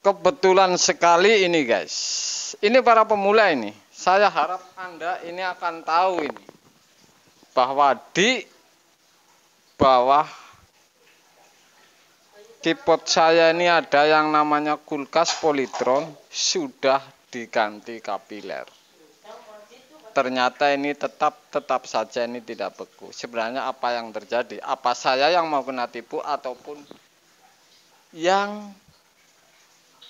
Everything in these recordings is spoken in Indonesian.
Kebetulan sekali ini guys. Ini para pemula ini. Saya harap Anda ini akan tahu ini. Bahwa di bawah tripod saya ini ada yang namanya kulkas Polytron. Sudah diganti kapiler. Ternyata ini tetap saja ini tidak beku. Sebenarnya apa yang terjadi? Apa saya yang mau kena tipu ataupun yang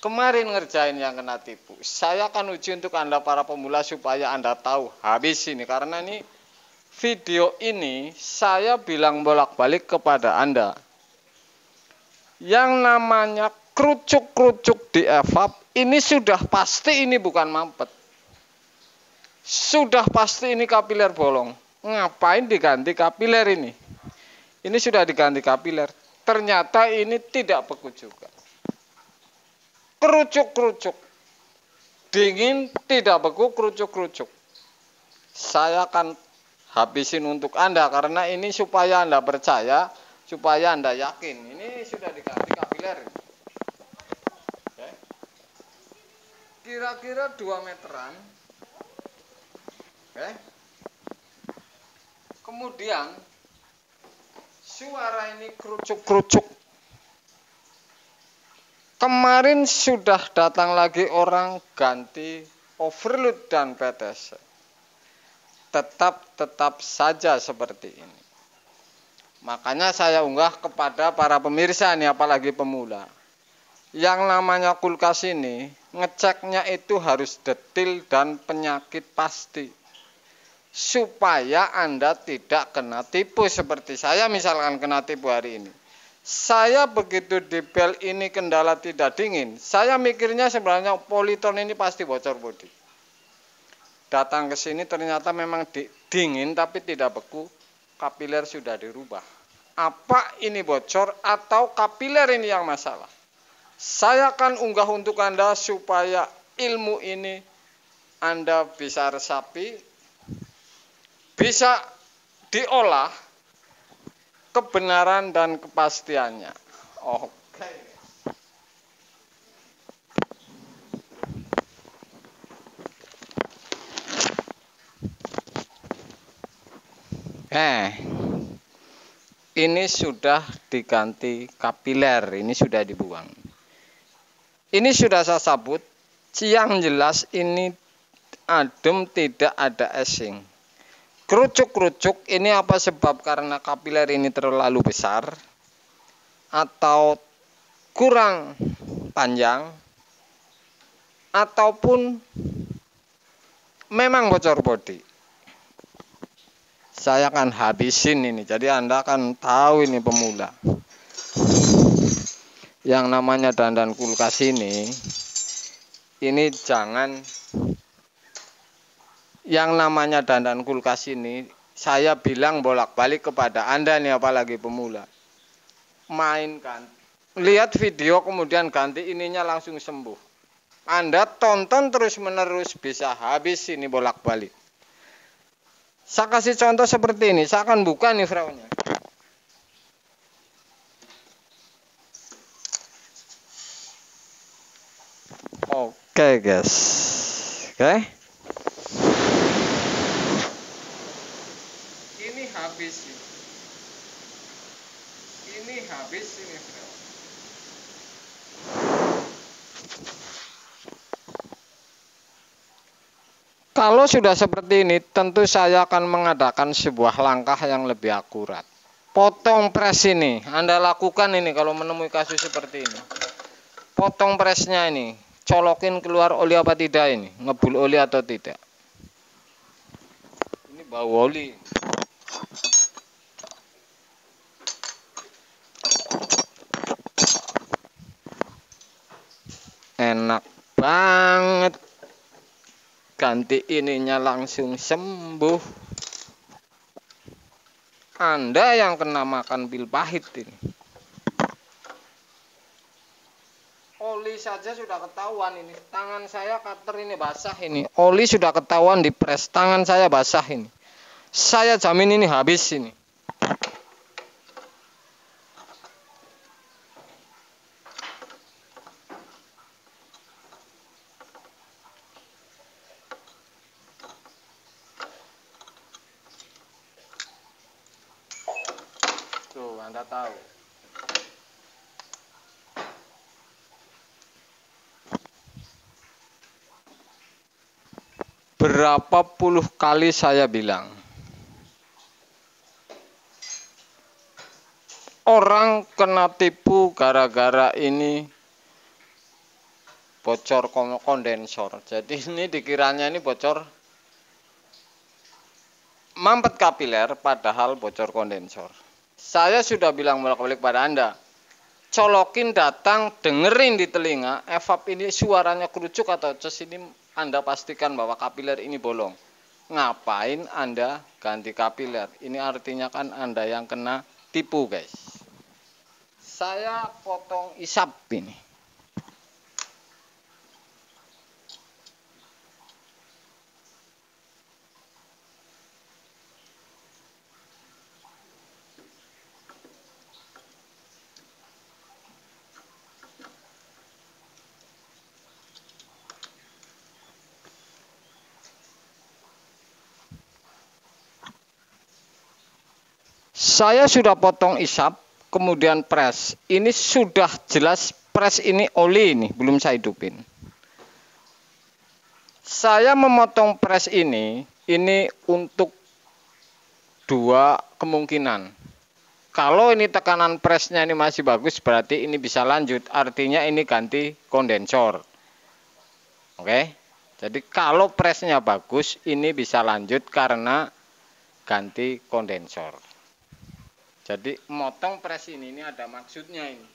kemarin ngerjain yang kena tipu? Saya akan uji untuk Anda para pemula supaya Anda tahu habis ini. Karena ini video ini saya bilang bolak-balik kepada Anda. Yang namanya kerucuk-kerucuk di evap ini sudah pasti ini bukan mampet. Sudah pasti ini kapiler bolong. Ngapain diganti kapiler ini? Ini sudah diganti kapiler. Ternyata ini tidak beku juga. Kerucuk-kerucuk. Dingin, tidak beku, kerucuk-kerucuk. Saya akan habisin untuk Anda karena ini supaya Anda percaya, supaya Anda yakin. Ini sudah diganti kapiler. Oke. Kira-kira 2 meteran. Oke. Kemudian suara ini kerucuk-kerucuk. Kemarin sudah datang lagi orang ganti overload dan PTC. Tetap saja seperti ini. Makanya saya unggah kepada para pemirsa nih, apalagi pemula. Yang namanya kulkas ini, ngeceknya itu harus detil dan penyakit pasti. Supaya Anda tidak kena tipu seperti saya misalkan kena tipu hari ini. Saya begitu di bel ini kendala tidak dingin, saya mikirnya sebenarnya Polytron ini pasti bocor bodi. Datang ke sini ternyata memang dingin tapi tidak beku, kapiler sudah dirubah. Apa ini bocor atau kapiler ini yang masalah? Saya akan unggah untuk Anda supaya ilmu ini Anda bisa resapi, bisa diolah kebenaran dan kepastiannya. Oke. Ini sudah diganti kapiler, ini sudah dibuang. Ini sudah saya sabut, yang jelas ini adem, tidak ada esing. Kerucuk-kerucuk ini apa sebab? Karena kapiler ini terlalu besar atau kurang panjang ataupun memang bocor bodi. Saya akan habisin ini, jadi Anda akan tahu ini pemula. Yang namanya dandan kulkas ini jangan. Yang namanya dandan kulkas ini, saya bilang bolak-balik kepada Anda nih, apalagi pemula. Mainkan, lihat video kemudian ganti ininya langsung sembuh. Anda tonton terus-menerus bisa habis ini bolak-balik. Saya kasih contoh seperti ini, saya akan buka nih fraunya. Oke guys, oke. Habis ini habis ini. Kalau sudah seperti ini, tentu saya akan mengadakan sebuah langkah yang lebih akurat. Potong pres ini, Anda lakukan ini kalau menemui kasus seperti ini. Potong presnya ini, colokin keluar oli apa tidak ini, ngebul oli atau tidak. Ini bau oli. Enak banget, ganti ininya langsung sembuh. Anda yang kena makan pil pahit ini. Oli saja sudah ketahuan ini, tangan saya cutter ini basah ini. Oli sudah ketahuan di press, tangan saya basah ini. Saya jamin ini habis ini. Anda tahu. Berapa puluh kali saya bilang, orang kena tipu gara-gara ini bocor kondensor. Jadi ini dikiranya ini bocor mampet kapiler, padahal bocor kondensor. Saya sudah bilang bolak-balik pada Anda, colokin datang, dengerin di telinga, evap ini suaranya kerucuk atau ces ini Anda pastikan bahwa kapiler ini bolong. Ngapain Anda ganti kapiler? Ini artinya kan Anda yang kena tipu, guys. Saya potong isap ini. Saya sudah potong isap, kemudian press. Ini sudah jelas press ini oli ini, belum saya hidupin. Saya memotong press ini untuk dua kemungkinan. Kalau ini tekanan pressnya ini masih bagus, berarti ini bisa lanjut. Artinya ini ganti kondensor. Oke. Jadi kalau pressnya bagus, ini bisa lanjut karena ganti kondensor. Jadi motong press ini ada maksudnya ini.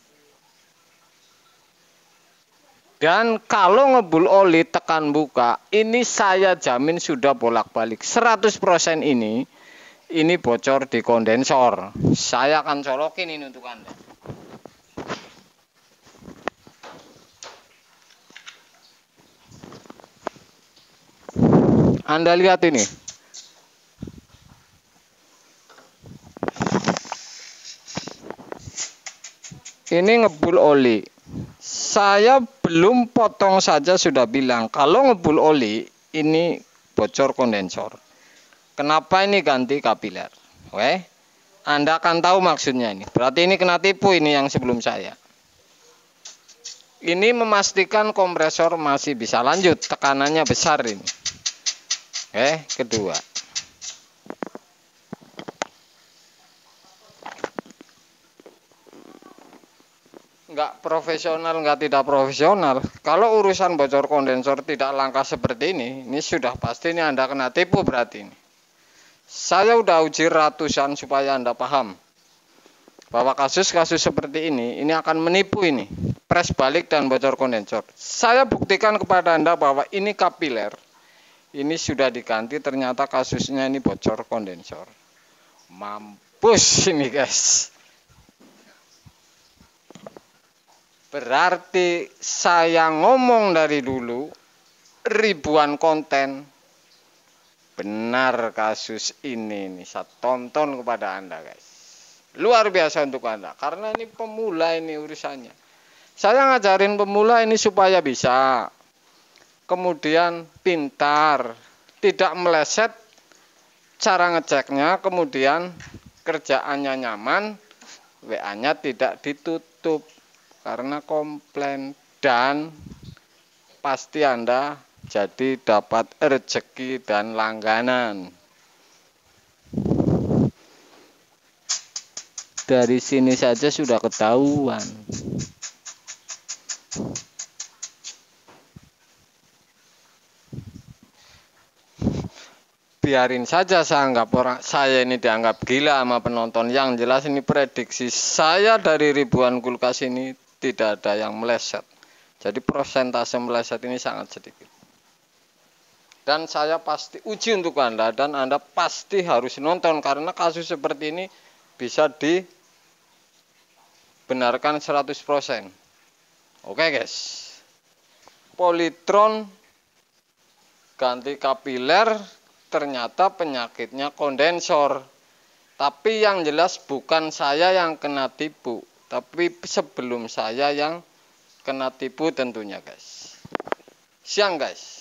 Dan kalau ngebul oli tekan buka, ini saya jamin sudah bolak-balik 100% ini bocor di kondensor. Saya akan colokin ini untuk Anda. Anda lihat ini. Ini ngebul oli. Saya belum potong saja sudah bilang kalau ngebul oli ini bocor kondensor. Kenapa ini ganti kapiler? Oke. Anda akan tahu maksudnya ini. Berarti ini kena tipu ini yang sebelum saya. Ini memastikan kompresor masih bisa lanjut. Tekanannya besar ini. Oke, kedua. Enggak profesional, enggak tidak profesional. Kalau urusan bocor kondensor tidak langka seperti ini sudah pasti ini Anda kena tipu berarti ini. Saya udah uji ratusan supaya Anda paham bahwa kasus-kasus seperti ini akan menipu ini. Press balik dan bocor kondensor. Saya buktikan kepada Anda bahwa ini kapiler. Ini sudah diganti, ternyata kasusnya ini bocor kondensor. Mampus ini, guys. Berarti saya ngomong dari dulu ribuan konten benar kasus ini nih, saya tonton kepada Anda, guys. Luar biasa untuk Anda karena ini pemula ini urusannya. Saya ngajarin pemula ini supaya bisa kemudian pintar, tidak meleset cara ngeceknya, kemudian kerjaannya nyaman, WA-nya tidak ditutup karena komplain, dan pasti Anda jadi dapat rezeki dan langganan. Dari sini saja sudah ketahuan. Biarin saja saya ini dianggap gila sama penonton. Yang jelas ini prediksi saya dari ribuan kulkas ini tidak ada yang meleset. Jadi persentase meleset ini sangat sedikit. Dan saya pasti uji untuk Anda dan Anda pasti harus nonton karena kasus seperti ini bisa dibenarkan 100%. Oke, guys. Polytron ganti kapiler ternyata penyakitnya kondensor. Tapi yang jelas bukan saya yang kena tipu, tapi sebelum saya yang kena tipu tentunya, guys. Siang, guys.